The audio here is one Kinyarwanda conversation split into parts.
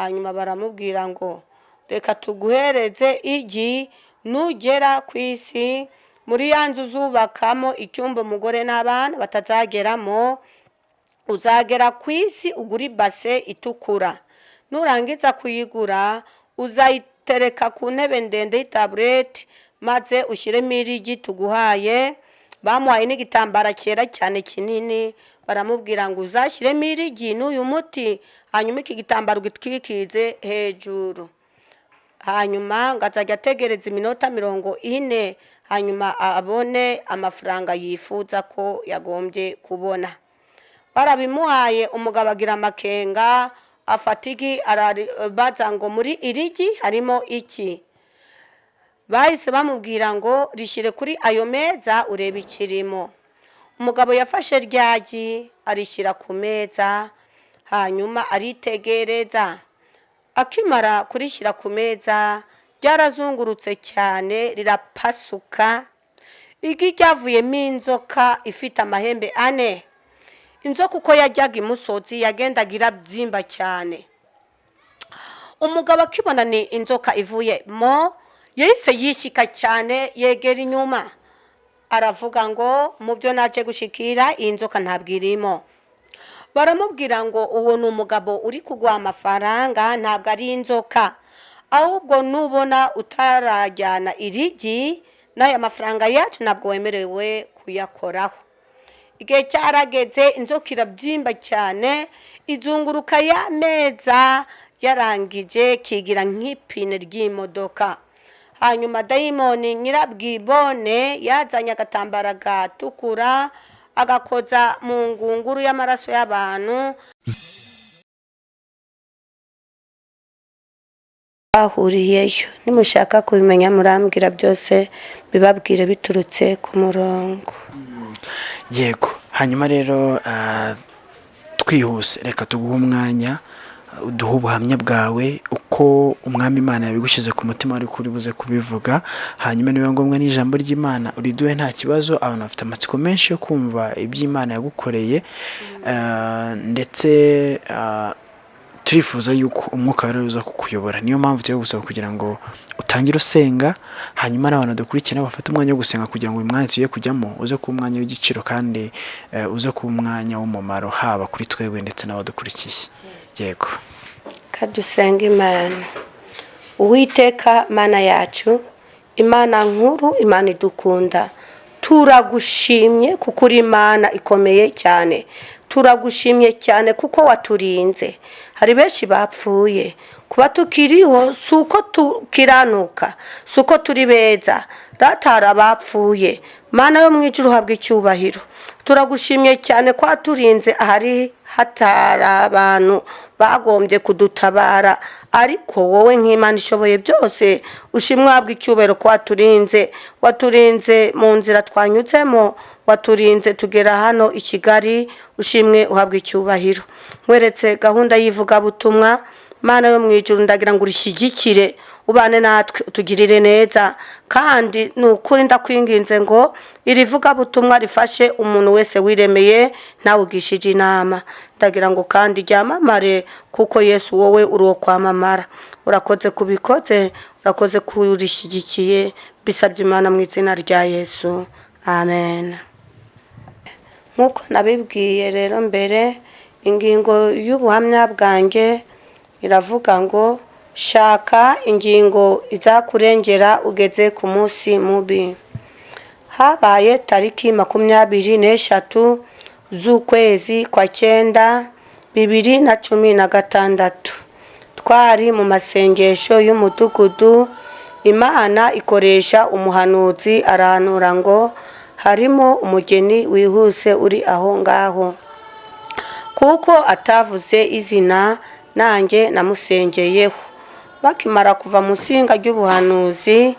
hanyuma baramubwira ngo reka tuguhereze igi nugera ku isi muri ya nzu uzubakamo icyumba umugore n'abana batazageramo, uzagera ku isi ugura ibase itukura, nurangiza kuyigura uzayitereka ku ntebe ndende y'itabureti maze ushyiremo irigi tuguhaye. Bamuhaye n'igitambara cyera cyane kinini, baramubwira ngo uzashyiremo irigi n'uyu muti, hanyuma iki gitambaro ugitwikize hejuru, hanyuma ngo azajya ategereza iminota 40, hanyuma abone amafaranga yifuza ko yagombye kubona. Barabimuhaye, umugabo agira amakenga, afata igi baza ngo muri irigi harimo iki. Bahise bamubwira ngo rishyire kuri ayo meza urebe ikirimo. Umugabo yafashe ryagi arishyira ku meza, hanyuma aritegereza. Akimara kurishyira ku meza ryarazungurutse cyane rirapasuka, igi ryavuyemo inzoka ifite amahembe 4. Inzoka uko yajyaga imusozi yagendaga irabyimba cyane. Umugabo akibona ni inzoka ivuyemo, yahise yishika cyane yegera inyuma, aravuga ngo mu byo naje gushikira iyi nzoka ntabwo irimo. Baramubwira ngo uwo ni umugabo uri kugwa amafaranga, ntabwo ari inzoka, ahubwo nubona utarajyana irigi n'aya mafaranga yacu ntabwo wemerewe kuyakoraho. Igihe cyarageze inzoka irabyimba cyane, izunguruka ya meza, yarangije kigira nk'ipine ry'imodoka. Hanyuma dayimoni nyirabwibone yazanye agatambara gatukura agakoza mu ngunguru y'amaraso y'abantu. Ahuriyeyo, nimushaka kubimenya murambwira byose bibabwire biturutse ku murongo. Yego, hanyuma rero twihuse reka tuguhe umwanya uduhe ubuhamya bwawe uko umwami Imana yabigushyize ku mutima wari kuri buze kubivuga, hanyuma niba ngombwa n'ijambo ry'Imana uriduhe nta kibazo. Abantu bafite amatsiko menshi yo kumva iby'Imana yagukoreye, ndetse turifuza yuko umwuka wera uza kukuyobora. Niyo mpamvu tugiye gusaba kugira ngo utangire usenga, hanyuma n'abantu dukurikira bafite umwanya wo gusenga kugira ngo uyu mwanya tugiye kujyamo uze kuba umwanya w'igiciro kandi uze kuba umwanya w'umumaro haba kuri twebwe ndetse n'abadukurikiye. Yego, kadusenga. Imana Uwiteka Mana yacu, Imana nkuru, Imana idukunda, turagushimye kuko uri Imana ikomeye cyane. Turagushimye cyane kuko waturinze. Hari benshi bapfuye, kuba tukiriho suko tukiranuka, suko turi beza, ratara bapfuye. Mana yo mu ijuru habwe icyubahiro. Turagushimye cyane ko waturinze ahari hatari abantu bagombye kudutabara, ariko wowe nk'Imana ishoboye byose ushimwa habwe icyubahiro ko waturinze mu nzira twanyuzemo, waturinze tugera hano i Kigali, ushimwe uhabwe icyubahiro. Nkweretse gahunda y'ivugabutumwa, Mana yo mu ijuru ndagira ngo urishyigikire, ubane natwe utugirire neza, kandi nukuri ndakwinginze ngo iri vugabutumwa rifashe umuntu wese wiremeye nawe ugishije inama. Ndagira ngo kandi ryamamare kuko Yesu wowe uri uwo kwamamara. Urakoze kubikoze, urakoze kurishyigikiye, bisabye Imana mu izina rya Yesu, amen. Nkuko nabibwiye rero mbere, ingingo y'ubuhamya bwanjye iravuga ngo shaka ingingo izakurengera ugeze ku munsi mubi. Habaye tariki 23 z'ukwezi kwa 9 2016, twari mu masengesho y'umudugudu. Imana ikoresha umuhanuzi arahanura ngo harimo umugeni wihuse uri aho ngaho. Kuko atavuze izina, nanjye namusengeyeho. Bakimara kuva mu singa ry'ubuhanuzi,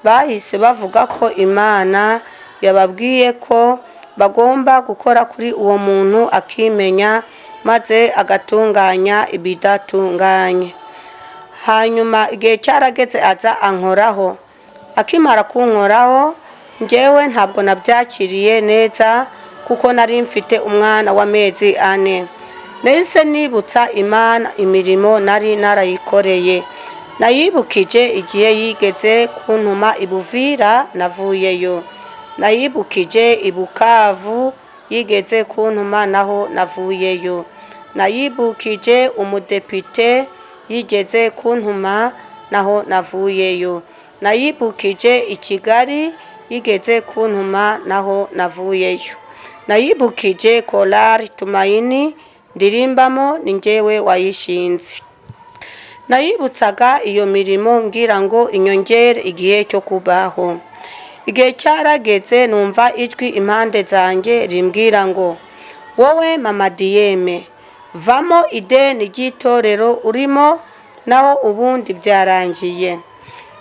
bahise bavuga ko Imana yababwiye ko bagomba gukora kuri uwo muntu akimenya, maze agatunganya ibidatunganye. Hanyuma igihe cyarageze aza ankoraho. Akimara kunkoraho, njyewe ntabwo nabyakiriye neza kuko nari mfite umwana w'amezi 4. nahise nibutsa Imana imirimo nari narayikoreye. Nayibukije igihe yigeze kuntuma ibuvira navuyeyo. Nayibukije ibukavu yigeze kuntuma naho navuyeyo. Nayibukije umudepite yigeze kuntuma naho navuyeyo. Nayibukije ikigali yigeze kuntuma naho navuyeyo. Nayibukije korali Tumaini ndirimbamo ni njyewe wayishinze. Nayibutsaga iyo mirimo ngira ngo inyongere igihe cyo kubaho. Igihe cyarageze numva ijwi impande zanjye rimbwira ngo wowe mama Diyeme vamo ideni ry'itorero urimo naho ubundi byarangiye.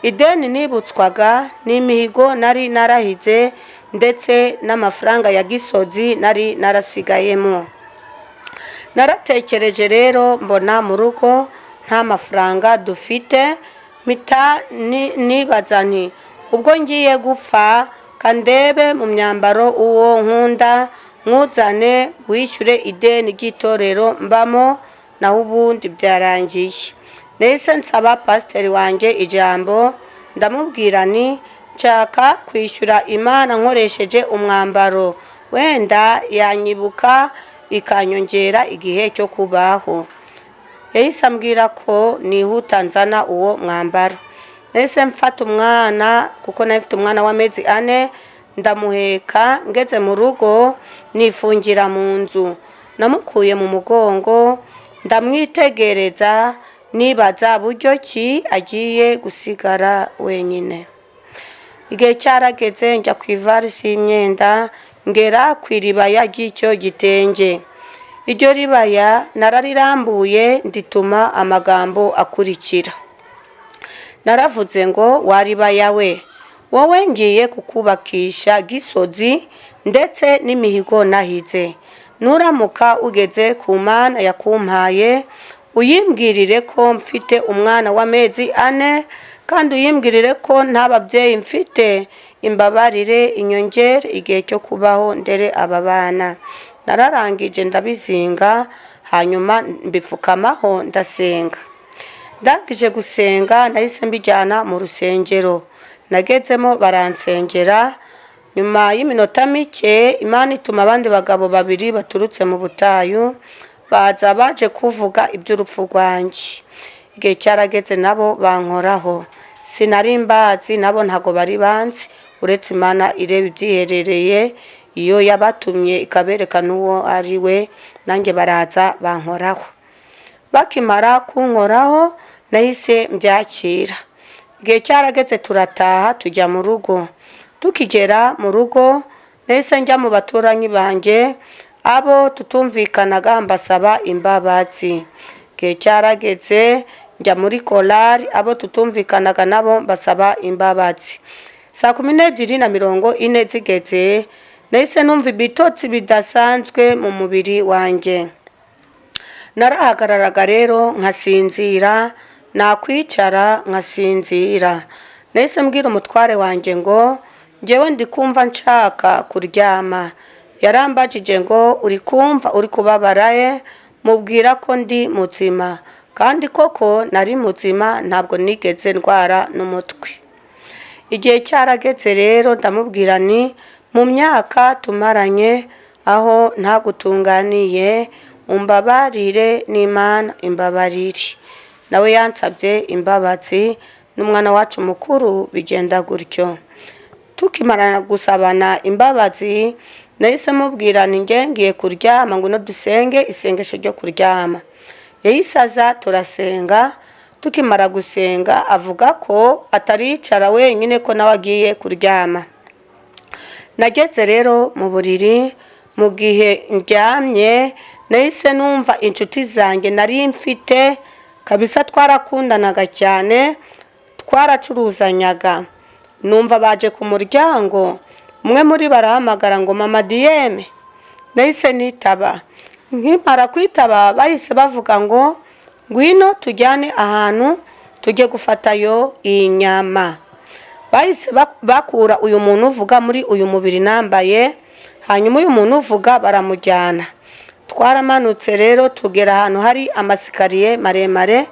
Ideni nibutswaga n'imihigo nari narahize ndetse n'amafaranga ya Gisozi nari narasigayemo. Naratekereje rero mbona mu rugo nta mafaranga dufite, mpita nibaza nti ubwo ngiye gupfa kandebe mu myambaro uwo nkunda mwuzane wishyure ideni ry'itorero mbamo naho ubundi byarangiye. Nahise nsaba pasiteri wanjye ijambo ndamubwira nti nshaka kwishyura Imana nkoresheje umwambaro, wenda yanyibuka ikanyongera igihe cyo kubaho. Yahise ambwira ko nihuta nzana uwo mwambaro. Nahise mfata umwana kuko nafite umwana w'amezi 4 ndamuheka, ngeze mu rugo nifungira mu nzu. Namukuye mu mugongo ndamwitegereza nibaza buryo ki agiye gusigara wenyine. Igihe cyarageze njya ku ivarisi y'imyenda ngera ku iribaya ry'icyo gitenge. Iryo ribaya nararirambuye ndituma amagambo akurikira. Naravuze ngo waribaya we, wowe ngiye kukubakisha Gisozi ndetse n'imihigo nahize. Nuramuka ugeze ku Mana yakumpaye uyimbwirire ko mfite umwana w'amezi 4 kandi uyimbwirire ko nta babyeyi mfite, imbabarire inyongere igihe cyo kubaho ndere aba bana. Nararangije ndabizinga hanyuma mbipfukamaho ndasenga. Ndangije gusenga nahise mbijyana mu rusengero. Nagezemo baransengera. Nyuma y'iminota mike Imana ituma abandi bagabo 2 baturutse mu butayu baza baje kuvuga iby'urupfu rwanjye. Igihe cyarageze nabo bankoraho. Sinari mbazi nabo ntago bari banzi, uretse Imana ireba ibyiherereye iyo yabatumye ikaberekana uwo ari we, nanjye baraza bankoraho. Bakimara kunkoraho nahise mbyakira. Igihe cyarageze turataha tujya mu rugo. Tukigera mu rugo nahise njya mu baturanyi banjye abo tutumvikanaga mbasaba imbabazi. Igihe cyarageze njya muri korali abo tutumvikanaga nabo mbasaba imbabazi. Saa 12:40 zigeze nahise numva ibitotsi bidasanzwe mu mubiri wanjye. Narahagararaga rero nkasinzira, nakwicara nkasinzira. Nahise mbwira umutware wanjye ngo njyewe ndi kumva nshaka kuryama. Yarambajije ngo uri kumva uri kubabara mubwira ko ndi muzima, kandi koko nari muzima ntabwo nigeze ndwara n'umutwe. Igihe cyarageze rero ndamubwira ni mu myaka tumaranye aho ntagutunganiye umbabarire n'Imana imbabarire. Nawe yansabye imbabazi n'umwana wacu mukuru bigenda gutyo. Tukimarana gusabana imbabazi nahise mubwira ngiye kuryama ngo no dusenge isengesho ryo kuryama. Yayisaza turasenga. Tukimara gusenga avuga ko ataricara wenyine ko nawe agiye kuryama. Nageze rero mu buriri. Mu gihe ndyamye nahise numva inshuti zanjye nari mfite kabisa twarakundanaga cyane, twaracuruzanyaga. Numva baje ku muryango, umwe muri barahamagara ngo mama Diyeme. Nahise nitaba. Nkimara kwitaba bahise bavuga ngo ngwino tujyane ahantu tujye gufatayo inyama. Bahise bakura uyu muntu uvuga muri uyu mubiri nambaye, hanyuma uyu muntu uvuga baramujyana. twaramanutse rero tugera ahantu hari amasikariye maremare.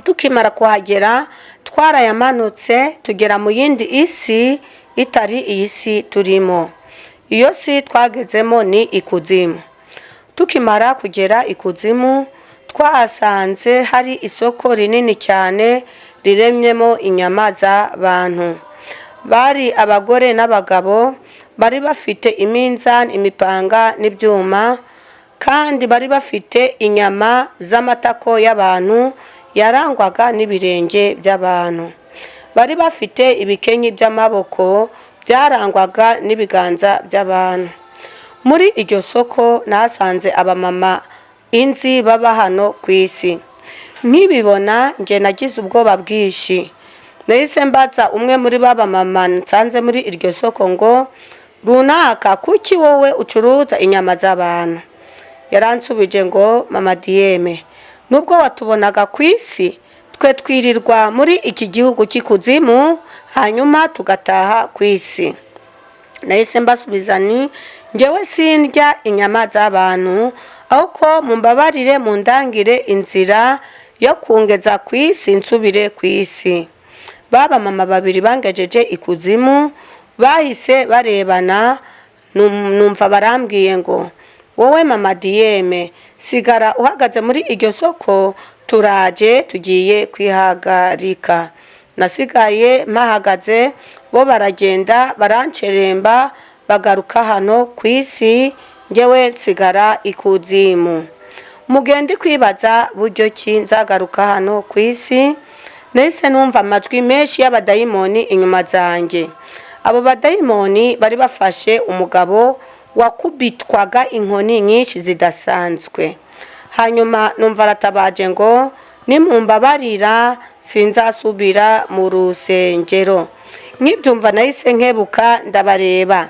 Tukimara kuhagera twarayamanutse tugera mu yindi isi itari iyi si turimo. Iyo si twagezemo ni ikuzimu. Tukimara kugera ikuzimu twahasanze hari isoko rinini cyane riremyemo inyama z'abantu. Bari abagore n'abagabo, bari bafite iminzani, imipanga n'ibyuma, kandi bari bafite inyama z'amatako y'abantu yarangwaga n'ibirenge by'abantu. Bari bafite ibikenyi by'amaboko byarangwaga n'ibiganza by'abantu. Muri iryo soko nahasanze abamama inzi baba hano ku isi. Nkibibona nge nagize ubwoba bwinshi. Nahise mbaza umwe muri baba mama nsanze muri iryo soko ngo, runaka kuki wowe ucuruza inyama z'abantu? Yaransubije ngo, mama Diyeme, nubwo watubonaga ku isi, twe twirirwa muri iki gihugu cy'ikuzimu hanyuma tugataha ku isi. Nahise mbasubiza nti, ngewe sindya inyama z'abantu, ahubwo mumbabarire mundangire inzira yo kungeza ku isi nsubire ku isi. Baba mama babiri bangejeje ikuzimu bahise barebana, numva barambwiye ngo, wowe mama Diyeme, sigara uhagaze muri iryo soko, turaje tugiye kwihagarika. Nasigaye mpahagaze, bo baragenda baranceremba bagaruka hano ku isi, ngewe nsigara ikuzimu. Mugende kwibaza buryo ki nzagaruka hano ku isi. Nahise numva amajwi menshi y'abadayimoni inyuma zanjye. Abo badayimoni bari bafashe umugabo wakubitwaga inkoni nyinshi zidasanzwe. Hanyuma numva aratabaje ngo, nimumbabarira sinzasubira mu rusengero. Nkibyumva nahise nkebuka ndabareba.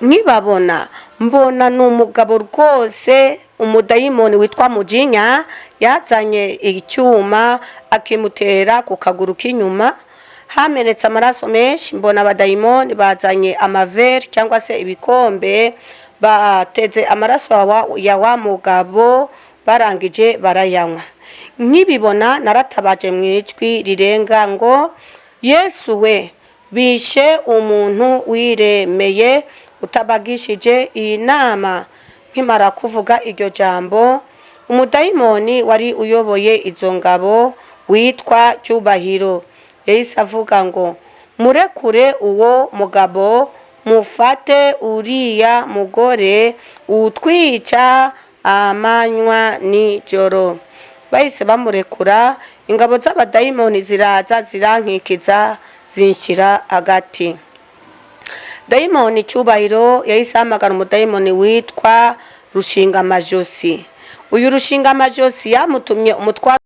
Nkibabona mbona n'umugabo rwose, umudayimoni witwa Mujinya yazanye icyuma akimutera ku kaguru k'inyuma, hamenetse amaraso menshi. Mbona abadayimoni bazanye amaveri cyangwa se ibikombe, bateze amaraso ya wa mugabo, barangije barayanywa. Nkibibona naratabaje mu ijwi rirenga ngo, Yesu we, bishe umuntu wiremeye utabagishije iyi nama. Nkimara kuvuga iryo jambo, umudayimoni wari uyoboye izo ngabo witwa Cyubahiro yahise avuga ngo, murekure uwo mugabo, mufate uriya mugore utwica amanywa nijoro. Bahise bamurekura, ingabo z'abadayimoni ziraza zirankikiza zinshyira hagati. Dayimoni Cyubahiro yahise ahamagara umudayimoni witwa Rushingamajosi. Uyu Rushingamajosi yamutumye umutwaro